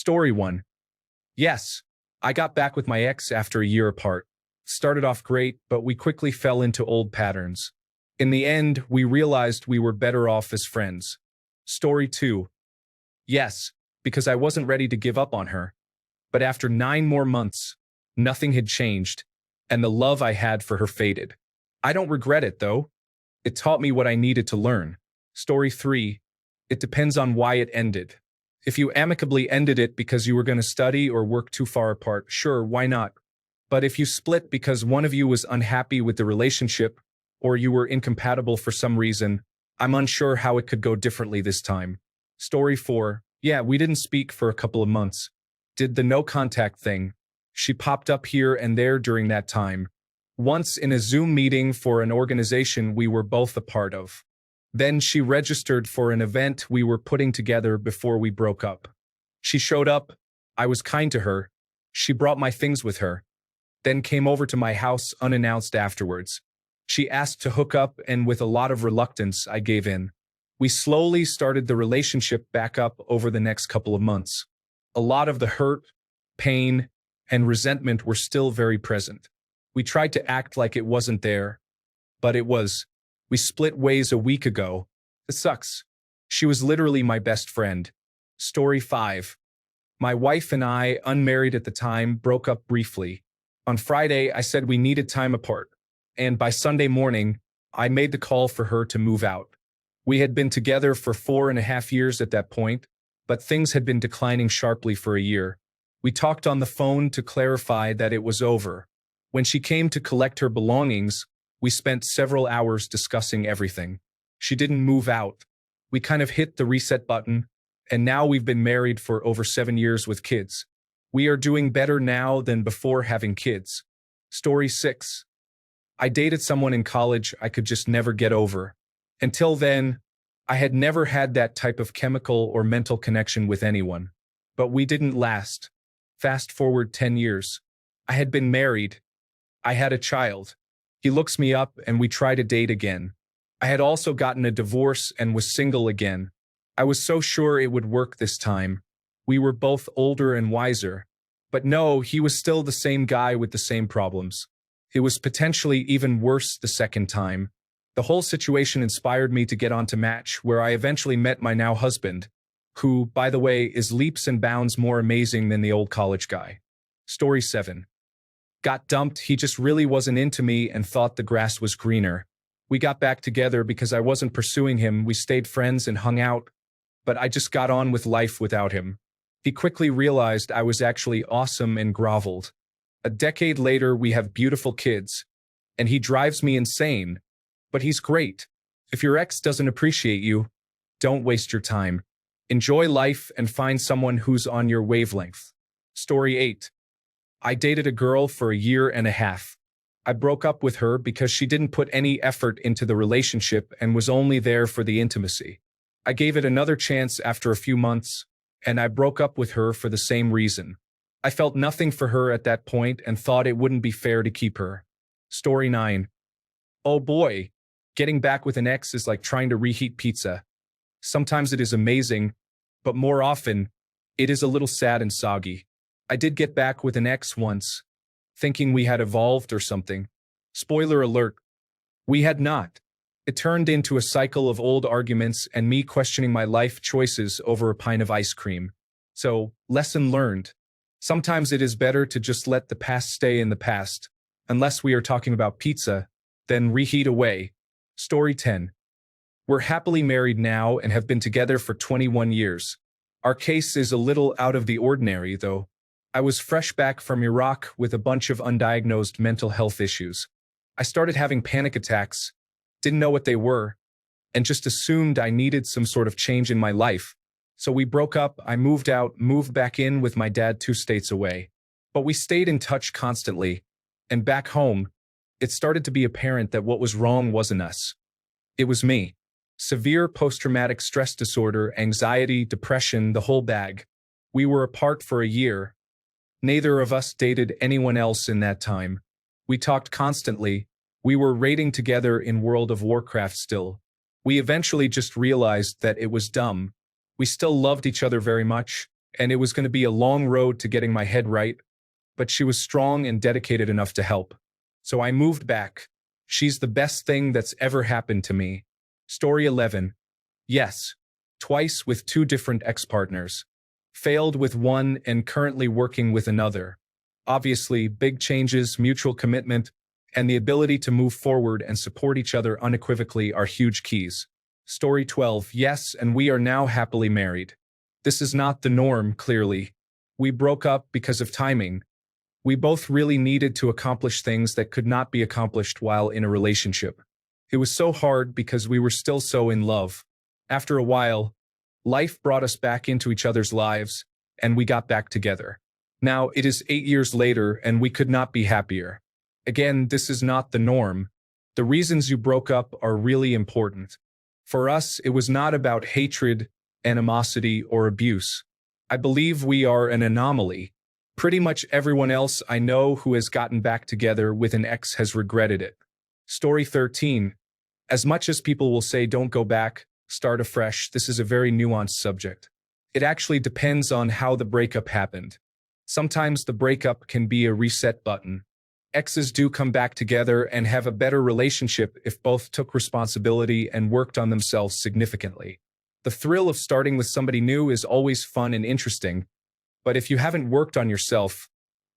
Story 1. Yes, I got back with my ex after a year apart. Started off great, but we quickly fell into old patterns. In the end, we realized we were better off as friends. Story 2. Yes, because I wasn't ready to give up on her. But after 9 more months, nothing had changed, and the love I had for her faded. I don't regret it, though. It taught me what I needed to learn. Story 3. It depends on why it ended. If you amicably ended it because you were going to study or work too far apart, sure, why not? But if you split because one of you was unhappy with the relationship, or you were incompatible for some reason, I'm unsure how it could go differently this time. Story 4. Yeah, we didn't speak for a couple of months. Did the no contact thing. She popped up here and there during that time. Once in a Zoom meeting for an organization we were both a part of. Then she registered for an event we were putting together before we broke up. She showed up. I was kind to her. She brought my things with her. Then came over to my house unannounced afterwards. She asked to hook up, and with a lot of reluctance, I gave in. We slowly started the relationship back up over the next couple of months. A lot of the hurt, pain, and resentment were still very present. We tried to act like it wasn't there, but it was. We split ways a week ago. It sucks. She was literally my best friend. Story 5. My wife and I, unmarried at the time, broke up briefly. On Friday, I said we needed time apart, and by Sunday morning, I made the call for her to move out. We had been together for 4.5 years at that point, but things had been declining sharply for a year. We talked on the phone to clarify that it was over. When she came to collect her belongings, we spent several hours discussing everything. She didn't move out. We kind of hit the reset button, and now we've been married for over 7 years with kids. We are doing better now than before having kids. Story 6. I dated someone in college I could just never get over. Until then, I had never had that type of chemical or mental connection with anyone. But we didn't last. Fast forward 10 years. I had been married. I had a child. He looks me up and we try to date again. I had also gotten a divorce and was single again. I was so sure it would work this time. We were both older and wiser. But no, he was still the same guy with the same problems. It was potentially even worse the second time. The whole situation inspired me to get onto Match, where I eventually met my now husband, who, by the way, is leaps and bounds more amazing than the old college guy. Story 7. Got dumped, he just really wasn't into me and thought the grass was greener. We got back together because I wasn't pursuing him, we stayed friends and hung out, but I just got on with life without him. He quickly realized I was actually awesome and groveled. A decade later, we have beautiful kids, and he drives me insane, but he's great. If your ex doesn't appreciate you, don't waste your time. Enjoy life and find someone who's on your wavelength. Story 8. I dated a girl for 1.5 years. I broke up with her because she didn't put any effort into the relationship and was only there for the intimacy. I gave it another chance after a few months, and I broke up with her for the same reason. I felt nothing for her at that point and thought it wouldn't be fair to keep her. Story 9. Oh boy, getting back with an ex is like trying to reheat pizza. Sometimes it is amazing, but more often, it is a little sad and soggy. I did get back with an ex once, thinking we had evolved or something. Spoiler alert, we had not. It turned into a cycle of old arguments and me questioning my life choices over a pint of ice cream. So, lesson learned. Sometimes it is better to just let the past stay in the past, unless we are talking about pizza, then reheat away. Story 10. We're happily married now and have been together for 21 years. Our case is a little out of the ordinary, though. I was fresh back from Iraq with a bunch of undiagnosed mental health issues. I started having panic attacks, didn't know what they were, and just assumed I needed some sort of change in my life. So we broke up, I moved out, moved back in with my dad 2 states away. But we stayed in touch constantly, and back home, it started to be apparent that what was wrong wasn't us. It was me. Severe post-traumatic stress disorder, anxiety, depression, the whole bag. We were apart for 1 year. Neither of us dated anyone else in that time. We talked constantly. We were raiding together in World of Warcraft still. We eventually just realized that it was dumb. We still loved each other very much, and it was going to be a long road to getting my head right, but she was strong and dedicated enough to help. So I moved back. She's the best thing that's ever happened to me. Story 11. Yes. Twice with two different ex-partners. Failed with one and currently working with another. Obviously, big changes, mutual commitment, and the ability to move forward and support each other unequivocally are huge keys. Story 12. Yes, and we are now happily married. This is not the norm, clearly. We broke up because of timing. We both really needed to accomplish things that could not be accomplished while in a relationship. It was so hard because we were still so in love. After a while, life brought us back into each other's lives, and we got back together. Now, it is 8 years later, and we could not be happier. Again, this is not the norm. The reasons you broke up are really important. For us, it was not about hatred, animosity, or abuse. I believe we are an anomaly. Pretty much everyone else I know who has gotten back together with an ex has regretted it. Story 13. As much as people will say don't go back, start afresh, this is a very nuanced subject. It actually depends on how the breakup happened. Sometimes the breakup can be a reset button. Exes do come back together and have a better relationship if both took responsibility and worked on themselves significantly. The thrill of starting with somebody new is always fun and interesting, but if you haven't worked on yourself,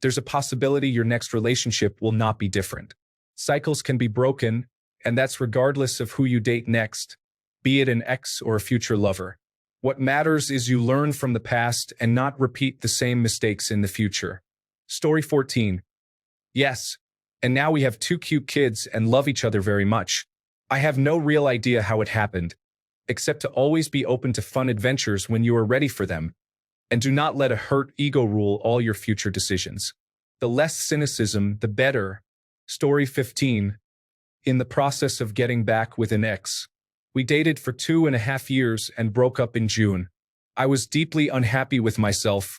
there's a possibility your next relationship will not be different. Cycles can be broken, and that's regardless of who you date next, be it an ex or a future lover. What matters is you learn from the past and not repeat the same mistakes in the future. Story 14. Yes, and now we have two cute kids and love each other very much. I have no real idea how it happened, except to always be open to fun adventures when you are ready for them, and do not let a hurt ego rule all your future decisions. The less cynicism, the better. Story 15. In the process of getting back with an ex. We dated for 2.5 years and broke up in June. I was deeply unhappy with myself,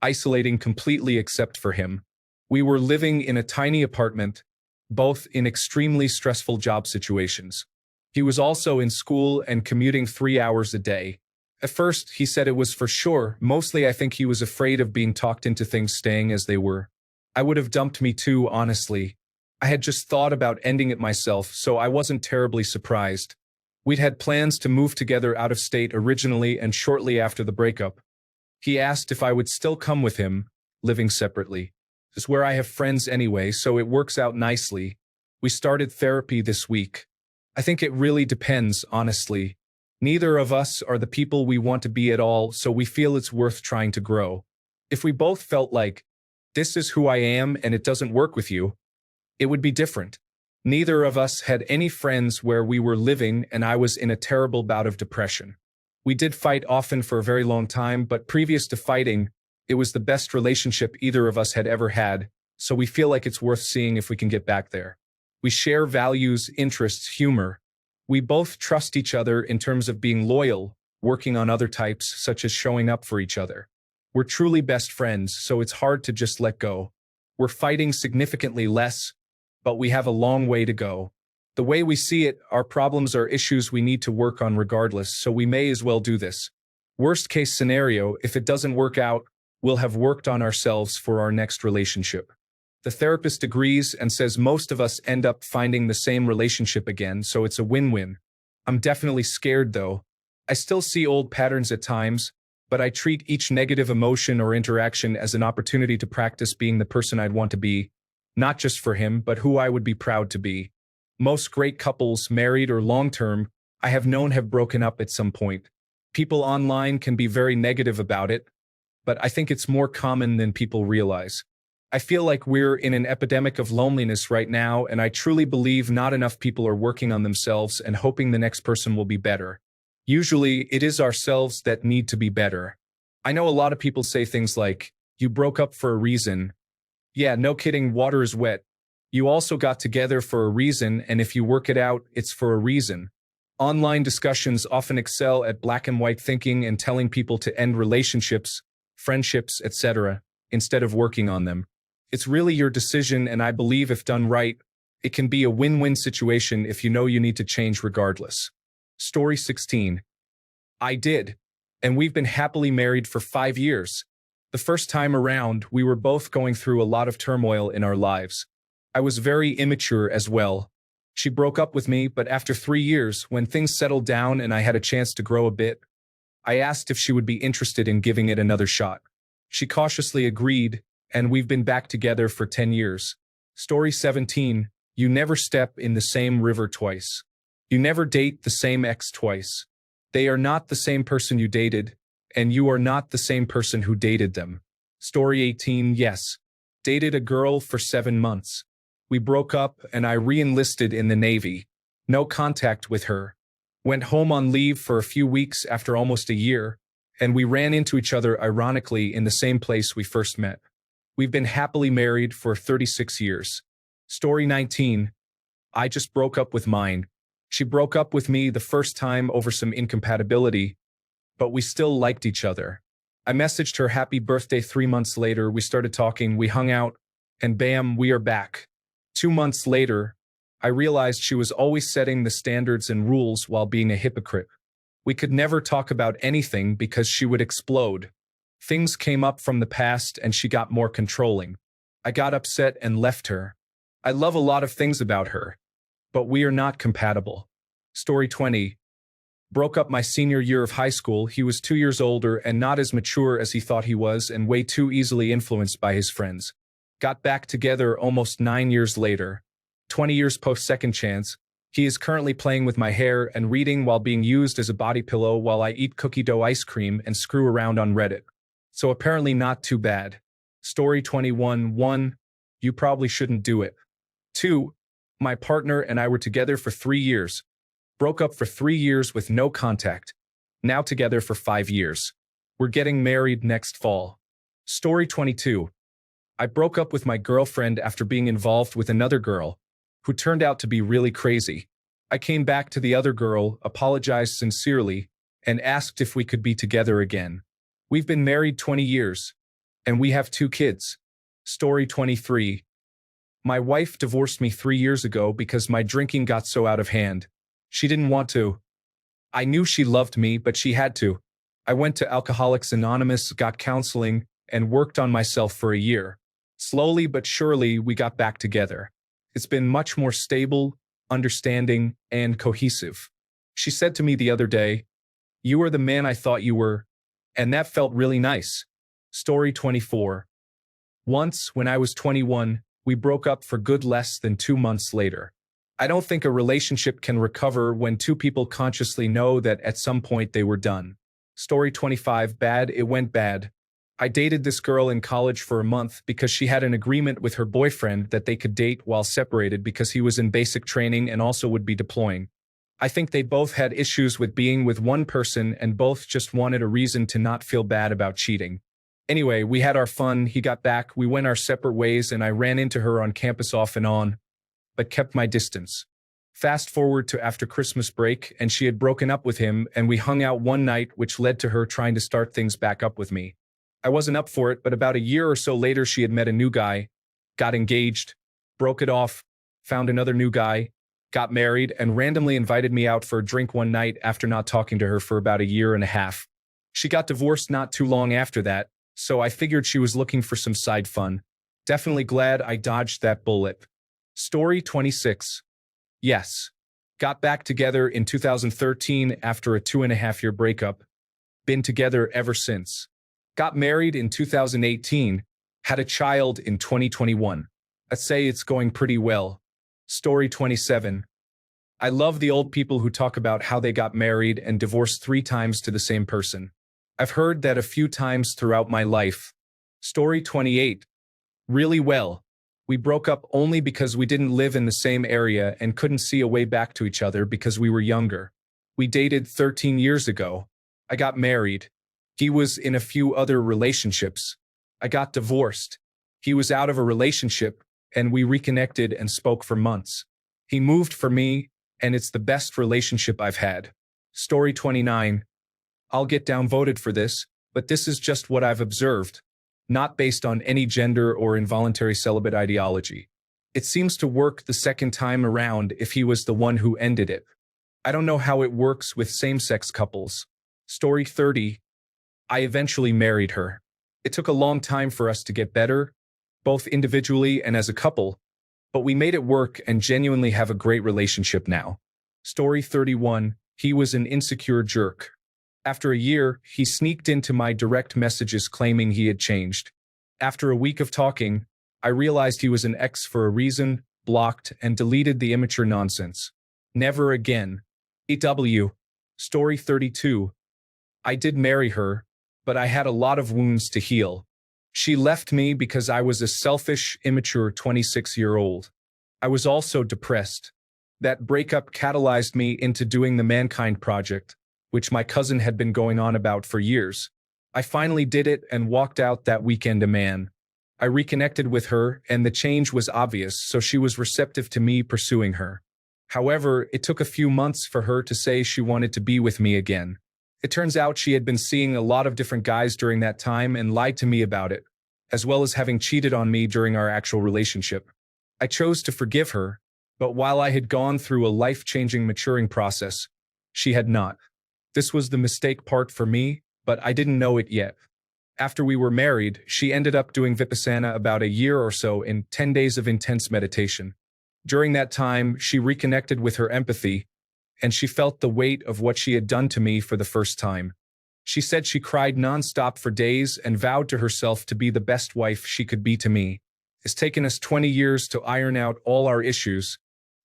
isolating completely except for him. We were living in a tiny apartment, both in extremely stressful job situations. He was also in school and commuting 3 hours a day. At first, he said it was for sure. Mostly I think he was afraid of being talked into things staying as they were. I would have dumped me too, honestly. I had just thought about ending it myself, so I wasn't terribly surprised. We'd had plans to move together out of state originally and shortly after the breakup. He asked if I would still come with him, living separately. It's where I have friends anyway, so it works out nicely. We started therapy this week. I think it really depends, honestly. Neither of us are the people we want to be at all, so we feel it's worth trying to grow. If we both felt like, this is who I am and it doesn't work with you, it would be different. Neither of us had any friends where we were living, and I was in a terrible bout of depression. We did fight often for a very long time, but previous to fighting, it was the best relationship either of us had ever had, so we feel like it's worth seeing if we can get back there. We share values, interests, humor. We both trust each other in terms of being loyal, working on other types, such as showing up for each other. We're truly best friends, so it's hard to just let go. We're fighting significantly less, but we have a long way to go. The way we see it, our problems are issues we need to work on regardless, so we may as well do this. Worst case scenario, if it doesn't work out, we'll have worked on ourselves for our next relationship. The therapist agrees and says most of us end up finding the same relationship again, so it's a win-win. I'm definitely scared though. I still see old patterns at times, but I treat each negative emotion or interaction as an opportunity to practice being the person I'd want to be, not just for him, but who I would be proud to be. Most great couples, married or long-term, I have known have broken up at some point. People online can be very negative about it, but I think it's more common than people realize. I feel like we're in an epidemic of loneliness right now, and I truly believe not enough people are working on themselves and hoping the next person will be better. Usually, it is ourselves that need to be better. I know a lot of people say things like, you broke up for a reason. Yeah, no kidding, water is wet. You also got together for a reason, and if you work it out, it's for a reason. Online discussions often excel at black and white thinking and telling people to end relationships, friendships, etc., instead of working on them. It's really your decision, and I believe if done right, it can be a win-win situation if you know you need to change regardless. Story 16. I did. and we've been happily married for 5 years. The first time around, we were both going through a lot of turmoil in our lives. I was very immature as well. She broke up with me, but after 3 years, when things settled down and I had a chance to grow a bit, I asked if she would be interested in giving it another shot. She cautiously agreed, and we've been back together for 10 years. Story 17. You never step in the same river twice. You never date the same ex twice. They are not the same person you dated, and you are not the same person who dated them. Story 18. Yes. Dated a girl for 7 months. We broke up and I re-enlisted in the Navy. No contact with her. Went home on leave for a few weeks after almost a year, and we ran into each other ironically in the same place we first met. We've been happily married for 36 years. Story 19. I just broke up with mine. She broke up with me the first time over some incompatibility, but we still liked each other. I messaged her happy birthday 3 months later, we started talking, we hung out, and bam, we are back. 2 months later, I realized she was always setting the standards and rules while being a hypocrite. We could never talk about anything because she would explode. Things came up from the past and she got more controlling. I got upset and left her. I love a lot of things about her, but we are not compatible. Story 20. Broke up my senior year of high school. He was 2 years older and not as mature as he thought he was and way too easily influenced by his friends. Got back together almost 9 years later. 20 years post second chance. He is currently playing with my hair and reading while being used as a body pillow while I eat cookie dough ice cream and screw around on Reddit. So apparently not too bad. Story 21. 1. You probably shouldn't do it. 2. My partner and I were together for 3 years. Broke up for 3 years with no contact. Now together for 5 years. We're getting married next fall. Story 22. I broke up with my girlfriend after being involved with another girl, who turned out to be really crazy. I came back to the other girl, apologized sincerely, and asked if we could be together again. We've been married 20 years, and we have 2 kids. Story 23. My wife divorced me 3 years ago because my drinking got so out of hand. She didn't want to. I knew she loved me, but she had to. I went to Alcoholics Anonymous, got counseling, and worked on myself for a year. Slowly but surely, we got back together. It's been much more stable, understanding, and cohesive. She said to me the other day, "You are the man I thought you were," and that felt really nice. Story 24. Once, when I was 21, we broke up for good less than 2 months later. I don't think a relationship can recover when 2 people consciously know that at some point they were done. Story 25. Bad. It went bad. I dated this girl in college for a month because she had an agreement with her boyfriend that they could date while separated because he was in basic training and also would be deploying. I think they both had issues with being with one person and both just wanted a reason to not feel bad about cheating. Anyway, we had our fun, he got back, we went our separate ways, and I ran into her on campus off and on, but kept my distance. Fast forward to after Christmas break, and she had broken up with him, and we hung out one night, which led to her trying to start things back up with me. I wasn't up for it, but about a year or so later she had met a new guy, got engaged, broke it off, found another new guy, got married, and randomly invited me out for a drink one night after not talking to her for about a year and a half. She got divorced not too long after that, so I figured she was looking for some side fun. Definitely glad I dodged that bullet. Story 26. Yes. Got back together in 2013 after a 2.5-year breakup. Been together ever since. Got married in 2018, had a child in 2021. I'd say it's going pretty well. Story 27. I love the old people who talk about how they got married and divorced 3 times to the same person. I've heard that a few times throughout my life. Story 28. Really well. We broke up only because we didn't live in the same area and couldn't see a way back to each other because we were younger. We dated 13 years ago. I got married. He was in a few other relationships. I got divorced. He was out of a relationship, and we reconnected and spoke for months. He moved for me, and it's the best relationship I've had. Story 29. I'll get downvoted for this, but this is just what I've observed, not based on any gender or involuntary celibate ideology. It seems to work the second time around if he was the one who ended it. I don't know how it works with same-sex couples. Story 30. I eventually married her. It took a long time for us to get better, both individually and as a couple, but we made it work and genuinely have a great relationship now. Story 31. He was an insecure jerk. After a year, he sneaked into my direct messages claiming he had changed. After a week of talking, I realized he was an ex for a reason, blocked, and deleted the immature nonsense. Never again. EW. Story 32. I did marry her, but I had a lot of wounds to heal. She left me because I was a selfish, immature 26-year-old. I was also depressed. That breakup catalyzed me into doing the Mankind Project, which my cousin had been going on about for years. I finally did it and walked out that weekend a man. I reconnected with her, and the change was obvious, so she was receptive to me pursuing her. However, it took a few months for her to say she wanted to be with me again. It turns out she had been seeing a lot of different guys during that time and lied to me about it, as well as having cheated on me during our actual relationship. I chose to forgive her, but while I had gone through a life-changing maturing process, she had not. This was the mistake part for me, but I didn't know it yet. After we were married, she ended up doing Vipassana about a year or so in 10 days of intense meditation. During that time, she reconnected with her empathy, and she felt the weight of what she had done to me for the first time. She said she cried nonstop for days and vowed to herself to be the best wife she could be to me. It's taken us 20 years to iron out all our issues,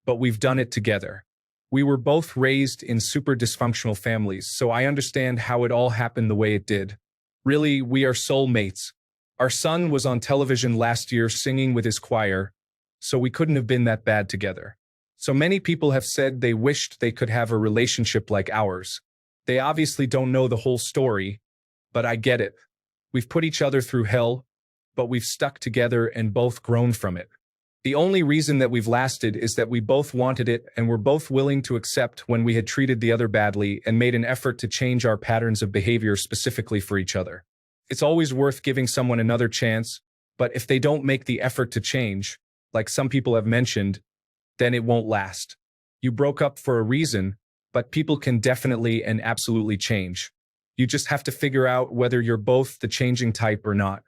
but we've done it together. We were both raised in super dysfunctional families, so I understand how it all happened the way it did. Really, we are soulmates. Our son was on television last year singing with his choir, so we couldn't have been that bad together. So many people have said they wished they could have a relationship like ours. They obviously don't know the whole story, but I get it. We've put each other through hell, but we've stuck together and both grown from it. The only reason that we've lasted is that we both wanted it and were both willing to accept when we had treated the other badly and made an effort to change our patterns of behavior specifically for each other. It's always worth giving someone another chance, but if they don't make the effort to change, like some people have mentioned, then it won't last. You broke up for a reason, but people can definitely and absolutely change. You just have to figure out whether you're both the changing type or not.